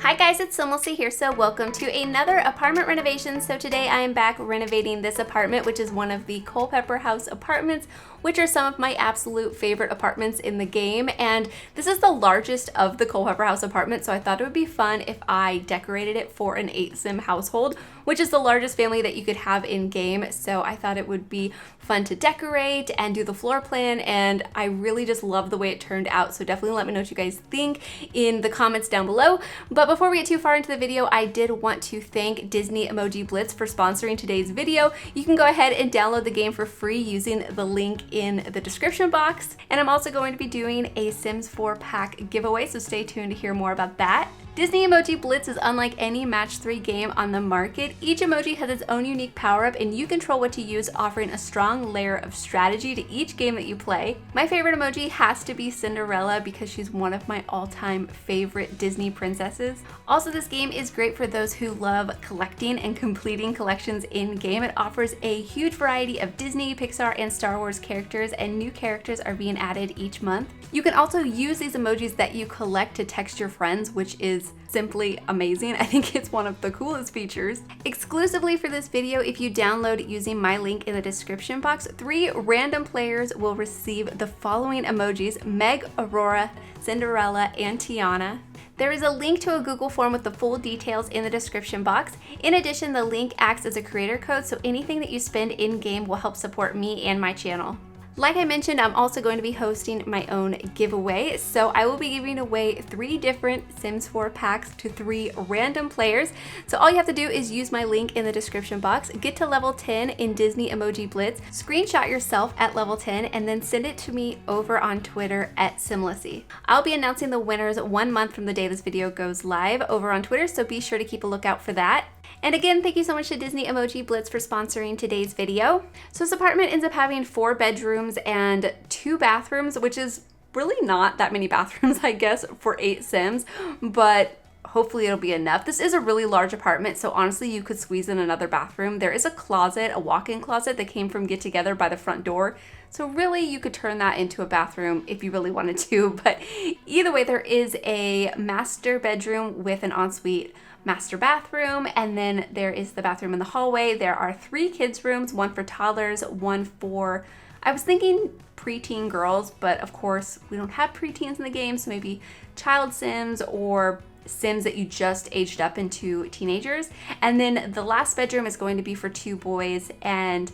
Hi guys, it's SimLicy here, so welcome to another apartment renovation. So today I am back renovating this apartment, which is one of the Culpeper House apartments, which are some of my absolute favorite apartments in the game. And this is the largest of the Culpeper House apartments, so I thought it would be fun if I decorated it for an 8-sim household, which is the largest family that you could have in game. So I thought it would be fun to decorate and do the floor plan, and I really just love the way it turned out. So definitely let me know what you guys think in the comments down below. But before we get too far into the video, I did want to thank Disney Emoji Blitz for sponsoring today's video. You can go ahead and download the game for free using the link in the description box. And I'm also going to be doing a Sims 4 pack giveaway, so stay tuned to hear more about that. Disney Emoji Blitz is unlike any match 3 game on the market. Each emoji has its own unique power-up and you control what to use, offering a strong layer of strategy to each game that you play. My favorite emoji has to be Cinderella because she's one of my all-time favorite Disney princesses. Also, this game is great for those who love collecting and completing collections in-game. It offers a huge variety of Disney, Pixar, and Star Wars characters, and new characters are being added each month. You can also use these emojis that you collect to text your friends, which is simply amazing. I think it's one of the coolest features. Exclusively for this video, if you download using my link in the description box, 3 random players will receive the following emojis: Meg, Aurora, Cinderella, and Tiana. There is a link to a Google form with the full details in the description box. In addition, the link acts as a creator code, so anything that you spend in-game will help support me and my channel. Like I mentioned, I'm also going to be hosting my own giveaway, so I will be giving away 3 different Sims 4 packs to 3 random players. So all you have to do is use my link in the description box, get to level 10 in Disney Emoji Blitz, screenshot yourself at level 10, and then send it to me over on Twitter at SimLicy. I'll be announcing the winners 1 month from the day this video goes live over on Twitter, so be sure to keep a lookout for that. And again, thank you so much to Disney Emoji Blitz for sponsoring today's video. So this apartment ends up having 4 bedrooms and 2 bathrooms, which is really not that many bathrooms, I guess, for 8 Sims, but hopefully it'll be enough. This is a really large apartment, so honestly, you could squeeze in another bathroom. There is a closet, a walk-in closet that came from Get Together by the front door. So really, you could turn that into a bathroom if you really wanted to. But either way, there is a master bedroom with an ensuite master bathroom, and then there is the bathroom in the hallway. There are 3 kids' rooms, 1 for toddlers, 1 for, I was thinking preteen girls, but of course we don't have preteens in the game, so maybe child Sims or Sims that you just aged up into teenagers. And then the last bedroom is going to be for 2 boys, and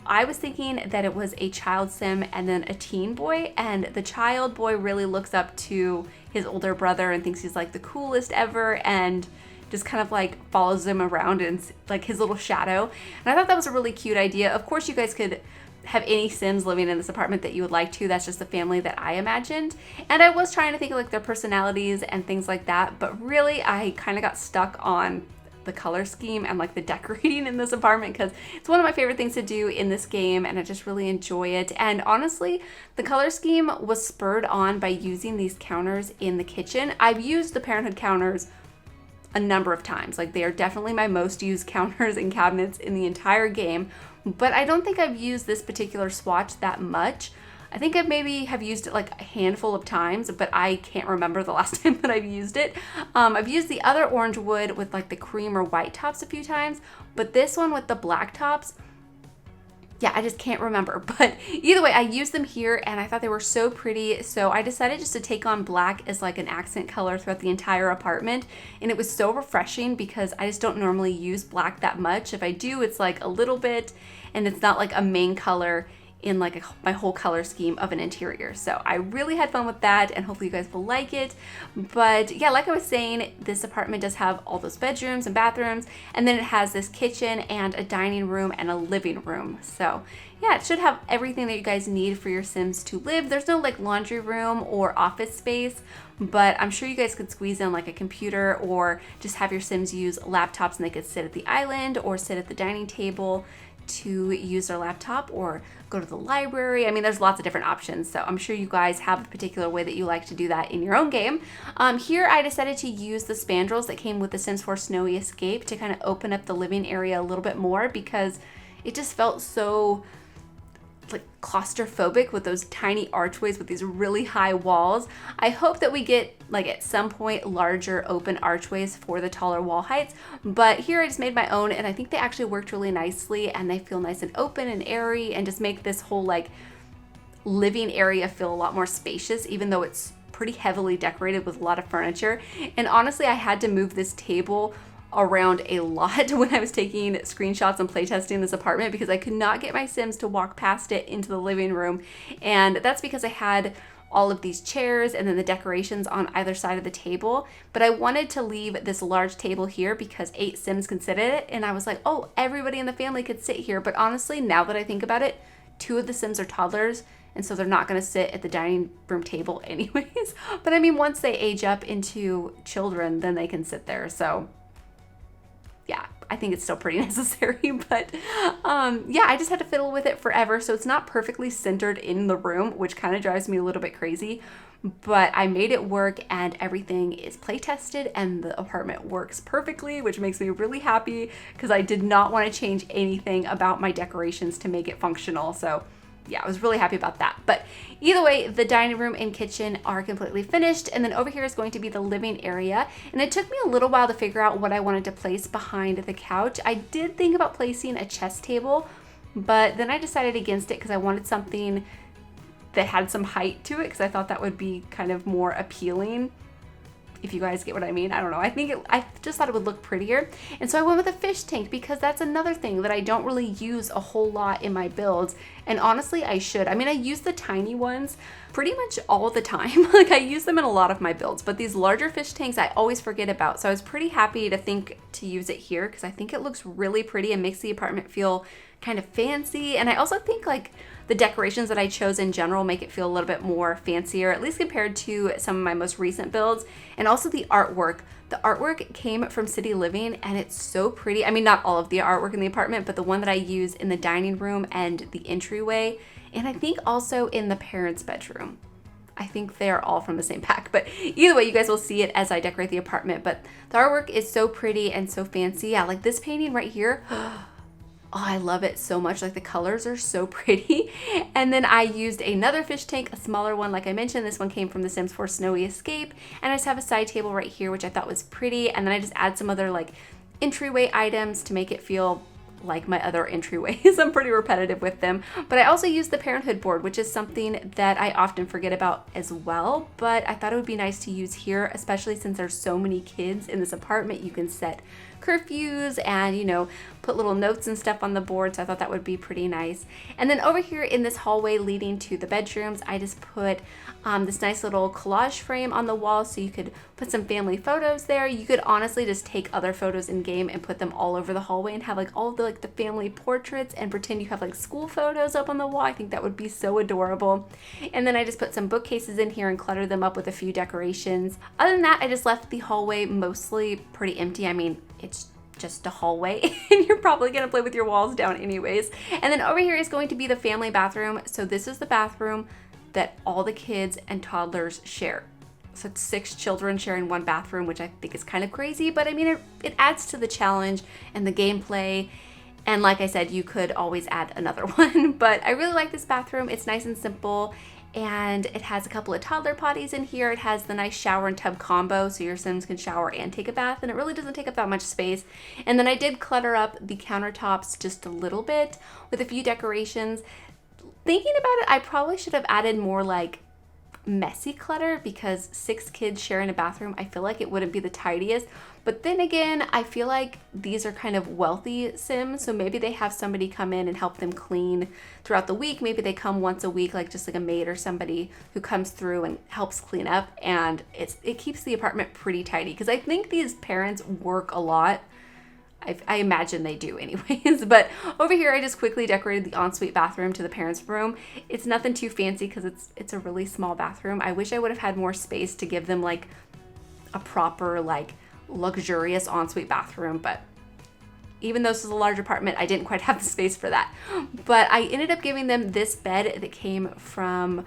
I was thinking that it was a child Sim and then a teen boy, and the child boy really looks up to his older brother and thinks he's like the coolest ever, and just kind of like follows him around and like his little shadow. And I thought that was a really cute idea. Of course, you guys could have any Sims living in this apartment that you would like to. That's just the family that I imagined. And I was trying to think of like their personalities and things like that, but really I kind of got stuck on the color scheme and like the decorating in this apartment because it's one of my favorite things to do in this game, and I just really enjoy it. And honestly, the color scheme was spurred on by using these counters in the kitchen. I've used the Parenthood counters a number of times. Like, they are definitely my most used counters and cabinets in the entire game, but I don't think I've used this particular swatch that much. I think I maybe have used it like a handful of times, but I can't remember the last time that I've used it. I've used the other orange wood with like the cream or white tops a few times, but this one with the black tops, yeah, I just can't remember. But either way, I used them here and I thought they were so pretty, so I decided just to take on black as like an accent color throughout the entire apartment. And it was so refreshing because I just don't normally use black that much. If I do, it's like a little bit, and it's not like a main color in like my whole color scheme of an interior. So I really had fun with that, and hopefully you guys will like it. But yeah, like I was saying, this apartment does have all those bedrooms and bathrooms, and then it has this kitchen and a dining room and a living room. So yeah, it should have everything that you guys need for your Sims to live. There's no like laundry room or office space, but I'm sure you guys could squeeze in like a computer, or just have your Sims use laptops and they could sit at the island or sit at the dining table to use their laptop, or go to the library. I mean, there's lots of different options, so I'm sure you guys have a particular way that you like to do that in your own game. Here I decided to use the spandrels that came with the Sims 4 Snowy Escape to kind of open up the living area a little bit more, because it just felt so like claustrophobic with those tiny archways with these really high walls. I hope that we get like at some point larger open archways for the taller wall heights, but here I just made my own and I think they actually worked really nicely and they feel nice and open and airy and just make this whole like living area feel a lot more spacious, even though it's pretty heavily decorated with a lot of furniture. And honestly, I had to move this table around a lot when I was taking screenshots and playtesting this apartment because I could not get my Sims to walk past it into the living room. And that's because I had all of these chairs and then the decorations on either side of the table. But I wanted to leave this large table here because 8 Sims can sit at it. And I was like, oh, everybody in the family could sit here. But honestly, now that I think about it, 2 of the Sims are toddlers. And so they're not gonna sit at the dining room table anyways. But I mean, once they age up into children, then they can sit there. So yeah, I think it's still pretty necessary, but yeah, I just had to fiddle with it forever. So it's not perfectly centered in the room, which kind of drives me a little bit crazy, but I made it work and everything is play tested and the apartment works perfectly, which makes me really happy because I did not want to change anything about my decorations to make it functional. So yeah, I was really happy about that. But either way, the dining room and kitchen are completely finished. And then over here is going to be the living area. And it took me a little while to figure out what I wanted to place behind the couch. I did think about placing a chess table, but then I decided against it because I wanted something that had some height to it because I thought that would be kind of more appealing. If you guys get what I mean, I don't know. I just thought it would look prettier. And so I went with a fish tank because that's another thing that I don't really use a whole lot in my builds. And honestly, I should. I mean, I use the tiny ones pretty much all the time. Like I use them in a lot of my builds, but these larger fish tanks I always forget about. So I was pretty happy to use it here because I think it looks really pretty and makes the apartment feel kind of fancy. And I also think like the decorations that I chose in general make it feel a little bit more fancier, at least compared to some of my most recent builds. And also the artwork. The artwork came from City Living and it's so pretty. I mean, not all of the artwork in the apartment, but the one that I use in the dining room and the entryway. And I think also in the parents' bedroom. I think they're all from the same pack, but either way, you guys will see it as I decorate the apartment. But the artwork is so pretty and so fancy. Yeah, like this painting right here. Oh, I love it so much. Like the colors are so pretty. And then I used another fish tank, a smaller one. Like I mentioned, this one came from The Sims 4 Snowy Escape. And I just have a side table right here, which I thought was pretty. And then I just add some other like entryway items to make it feel like my other entryways. I'm pretty repetitive with them. But I also use the parenthood board, which is something that I often forget about as well. But I thought it would be nice to use here, especially since there's so many kids in this apartment. You can set curfews and, you know, put little notes and stuff on the board. So I thought that would be pretty nice. And then over here in this hallway leading to the bedrooms, I just put this nice little collage frame on the wall so you could put some family photos there. You could honestly just take other photos in game and put them all over the hallway and have like all of the the family portraits and pretend you have like school photos up on the wall. I think that would be so adorable. And then I just put some bookcases in here and cluttered them up with a few decorations. Other than that, I just left the hallway mostly pretty empty. I mean, it's just a hallway and you're probably gonna play with your walls down anyways. And then over here is going to be the family bathroom. So this is the bathroom that all the kids and toddlers share. So it's 6 children sharing one bathroom, which I think is kind of crazy, but I mean, it adds to the challenge and the gameplay. And like I said, you could always add another one, but I really like this bathroom. It's nice and simple. And it has a couple of toddler potties in here. It has the nice shower and tub combo, so your Sims can shower and take a bath, and it really doesn't take up that much space. And then I did clutter up the countertops just a little bit with a few decorations. Thinking about it, I probably should have added more like messy clutter, because 6 kids sharing a bathroom, I feel like it wouldn't be the tidiest. But then again, I feel like these are kind of wealthy Sims, so maybe they have somebody come in and help them clean throughout the week. Maybe they come once a week, like just like a maid or somebody who comes through and helps clean up, and it keeps the apartment pretty tidy, because I think these parents work a lot. I imagine they do anyways. But over here, I just quickly decorated the ensuite bathroom to the parents' room. It's nothing too fancy because it's a really small bathroom. I wish I would have had more space to give them like a proper like luxurious ensuite bathroom, but even though this is a large apartment, I didn't quite have the space for that. But I ended up giving them this bed that came from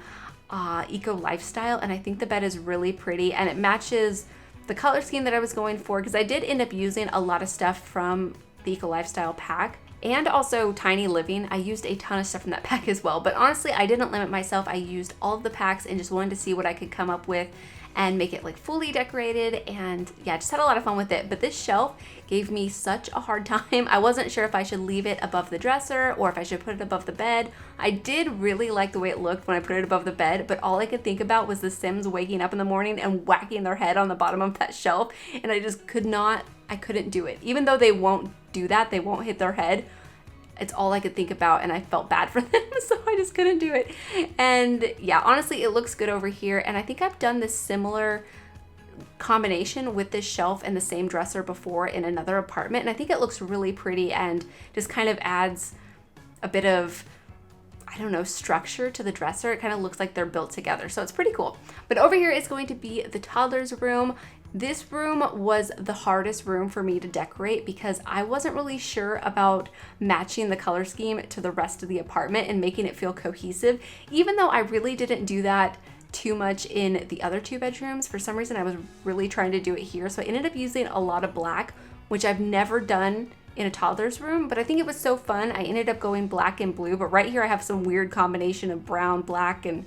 Eco Lifestyle, and I think the bed is really pretty and it matches the color scheme that I was going for, because I did end up using a lot of stuff from the Eco Lifestyle pack. and also Tiny Living. I used a ton of stuff from that pack as well, but honestly, I didn't limit myself. I used all of the packs and just wanted to see what I could come up with and make it like fully decorated, and yeah, just had a lot of fun with it. But this shelf gave me such a hard time. I wasn't sure if I should leave it above the dresser or if I should put it above the bed. I did really like the way it looked when I put it above the bed, but all I could think about was the Sims waking up in the morning and whacking their head on the bottom of that shelf, and I just couldn't do it. Even though they won't do that, they won't hit their head, it's all I could think about, and I felt bad for them, so I just couldn't do it. And yeah, honestly, it looks good over here, and I think I've done this similar combination with this shelf and the same dresser before in another apartment, and I think it looks really pretty and just kind of adds a bit of, I don't know, structure to the dresser. It kind of looks like they're built together, so it's pretty cool. But over here is going to be the toddler's room. This room was the hardest room for me to decorate because I wasn't really sure about matching the color scheme to the rest of the apartment and making it feel cohesive, even though I really didn't do that too much in the other 2 bedrooms. For some reason, I was really trying to do it here, so I ended up using a lot of black, which I've never done in a toddler's room, but I think it was so fun. I ended up going black and blue, but right here I have some weird combination of brown, black, and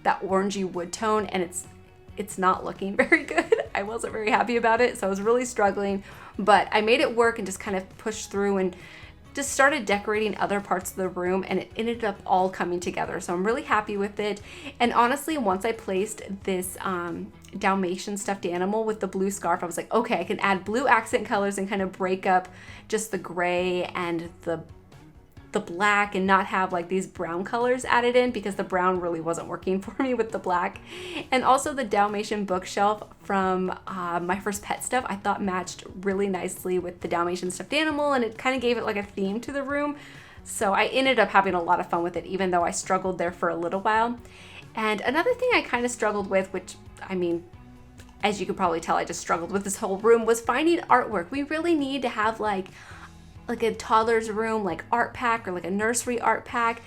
that orangey wood tone, and it's not looking very good. I wasn't very happy about it, so I was really struggling, but I made it work and just kind of pushed through and just started decorating other parts of the room, and it ended up all coming together. So I'm really happy with it. And honestly, once I placed this Dalmatian stuffed animal with the blue scarf, I was like, okay, I can add blue accent colors and kind of break up just the gray and the black and not have like these brown colors added in, because the brown really wasn't working for me with the black. And also the Dalmatian bookshelf from My First Pet stuff I thought matched really nicely with the Dalmatian stuffed animal, and it kind of gave it like a theme to the room. So I ended up having a lot of fun with it, even though I struggled there for a little while. And another thing I kind of struggled with, which, I mean, as you can probably tell, I just struggled with this whole room, was finding artwork. We really need to have like a toddler's room, like art pack, or like a nursery art pack.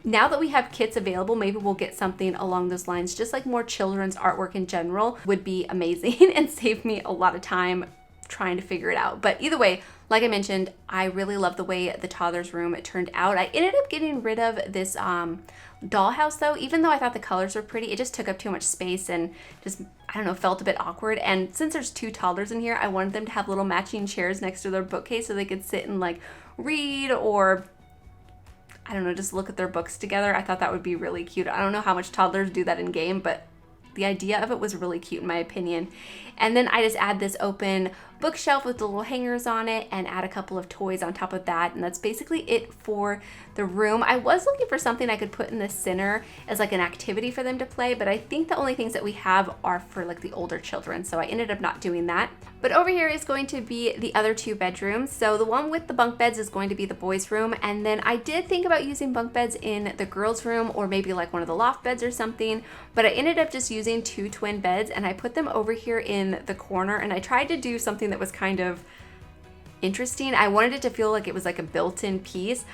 Now that we have kits available, maybe we'll get something along those lines. Just like more children's artwork in general would be amazing and save me a lot of time trying to figure it out. But either way, like I mentioned, I really love the way the toddler's room turned out. I ended up getting rid of this dollhouse though. Even though I thought the colors were pretty, it just took up too much space and just, I don't know, felt a bit awkward. And since there's 2 toddlers in here, I wanted them to have little matching chairs next to their bookcase so they could sit and like read, or I don't know, just look at their books together. I thought that would be really cute. I don't know how much toddlers do that in game, but the idea of it was really cute in my opinion. And then I just add this open bookshelf with the little hangers on it and add a couple of toys on top of that, and that's basically it for the room. I was looking for something I could put in the center as like an activity for them to play, but I think the only things that we have are for like the older children, so I ended up not doing that. But over here is going to be the other 2 bedrooms. So the one with the bunk beds is going to be the boys' room, and then I did think about using bunk beds in the girls' room, or maybe like one of the loft beds or something, but I ended up just using 2 twin beds, and I put them over here in the corner, and I tried to do something that was kind of interesting. I wanted it to feel like it was like a built-in piece,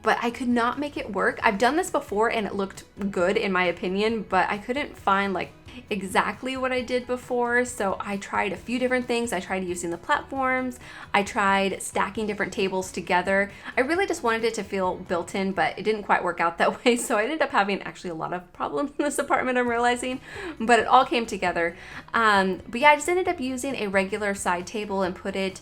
but I could not make it work. I've done this before and it looked good in my opinion, but I couldn't find like exactly what I did before. So I tried a few different things. I tried using the platforms. I tried stacking different tables together. I really just wanted it to feel built in, but it didn't quite work out that way. So I ended up having actually a lot of problems in this apartment, I'm realizing, but it all came together. But yeah, I just ended up using a regular side table and put it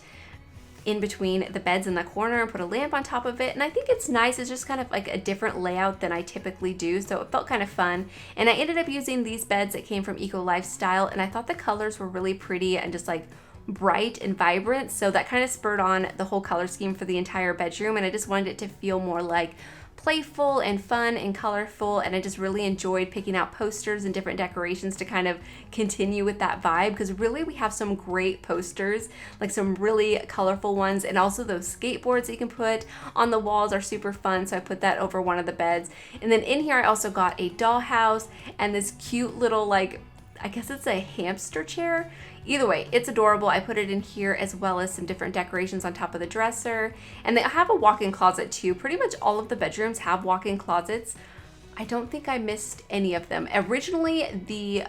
in between the beds in the corner and put a lamp on top of it, and I think it's nice. It's just kind of like a different layout than I typically do, so it felt kind of fun. And I ended up using these beds that came from Eco Lifestyle, and I thought the colors were really pretty and just like bright and vibrant, so that kind of spurred on the whole color scheme for the entire bedroom, and I just wanted it to feel more like playful and fun and colorful, and I just really enjoyed picking out posters and different decorations to kind of continue with that vibe, because really we have some great posters, like some really colorful ones, and also those skateboards that you can put on the walls are super fun, so I put that over one of the beds. And then in here I also got a dollhouse and this cute little, like, I guess it's a hamster chair. Either way, it's adorable. I put it in here as well as some different decorations on top of the dresser. And they have a walk-in closet too. Pretty much all of the bedrooms have walk-in closets. I don't think I missed any of them. Originally, the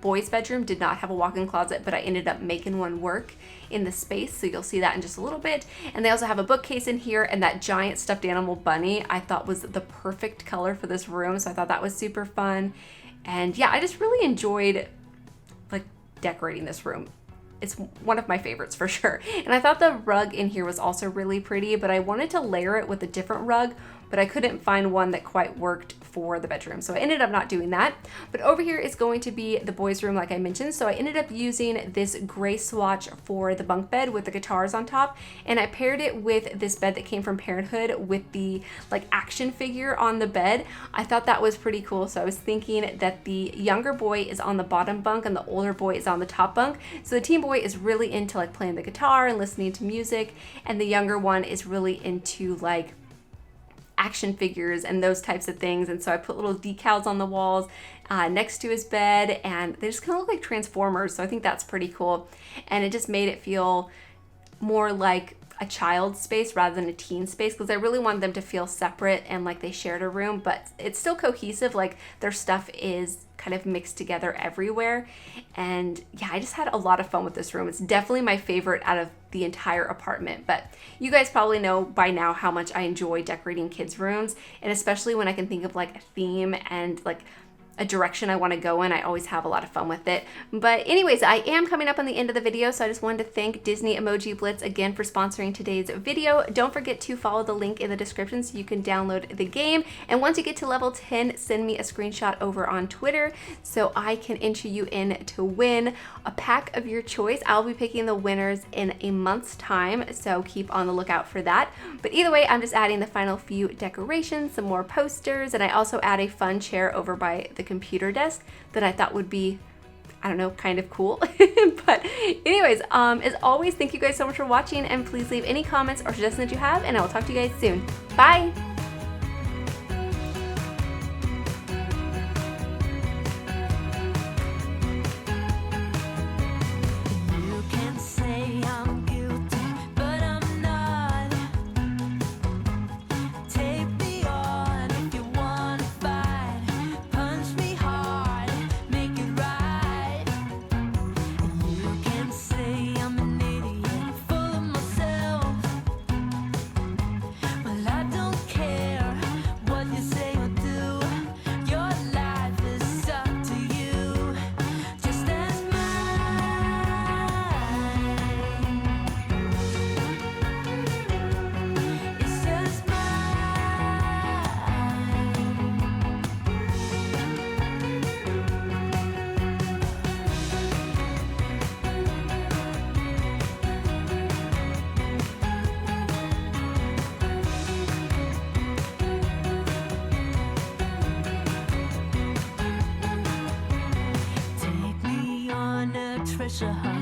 boys' bedroom did not have a walk-in closet, but I ended up making one work in the space, so you'll see that in just a little bit. And they also have a bookcase in here, and that giant stuffed animal bunny I thought was the perfect color for this room, so I thought that was super fun. And yeah, I just really enjoyed like decorating this room. It's one of my favorites for sure. And I thought the rug in here was also really pretty, but I wanted to layer it with a different rug, but I couldn't find one that quite worked for the bedroom. So I ended up not doing that. But over here is going to be the boys' room like I mentioned. So I ended up using this gray swatch for the bunk bed with the guitars on top. And I paired it with this bed that came from Parenthood with the like action figure on the bed. I thought that was pretty cool. So I was thinking that the younger boy is on the bottom bunk and the older boy is on the top bunk. So the teen boy is really into like playing the guitar and listening to music. And the younger one is really into like action figures and those types of things. And so I put little decals on the walls next to his bed, and they just kind of look like Transformers. So I think that's pretty cool. And it just made it feel more like a child's space rather than a teen space, because I really wanted them to feel separate and like they shared a room, but it's still cohesive. Like their stuff is kind of mixed together everywhere. And yeah, I just had a lot of fun with this room. It's definitely my favorite out of the entire apartment, but you guys probably know by now how much I enjoy decorating kids' rooms, and especially when I can think of like a theme and like a direction I want to go in, I always have a lot of fun with it. But anyways, I am coming up on the end of the video, so I just wanted to thank Disney Emoji Blitz again for sponsoring today's video. Don't forget to follow the link in the description so you can download the game. And once you get to level 10, send me a screenshot over on Twitter so I can enter you in to win a pack of your choice. I'll be picking the winners in a month's time, so keep on the lookout for that. But either way, I'm just adding the final few decorations, some more posters, and I also add a fun chair over by the computer desk that I thought would be, I don't know, kind of cool. But anyways, as always, thank you guys so much for watching, and please leave any comments or suggestions that you have, and I will talk to you guys soon. Bye! treasure hunt.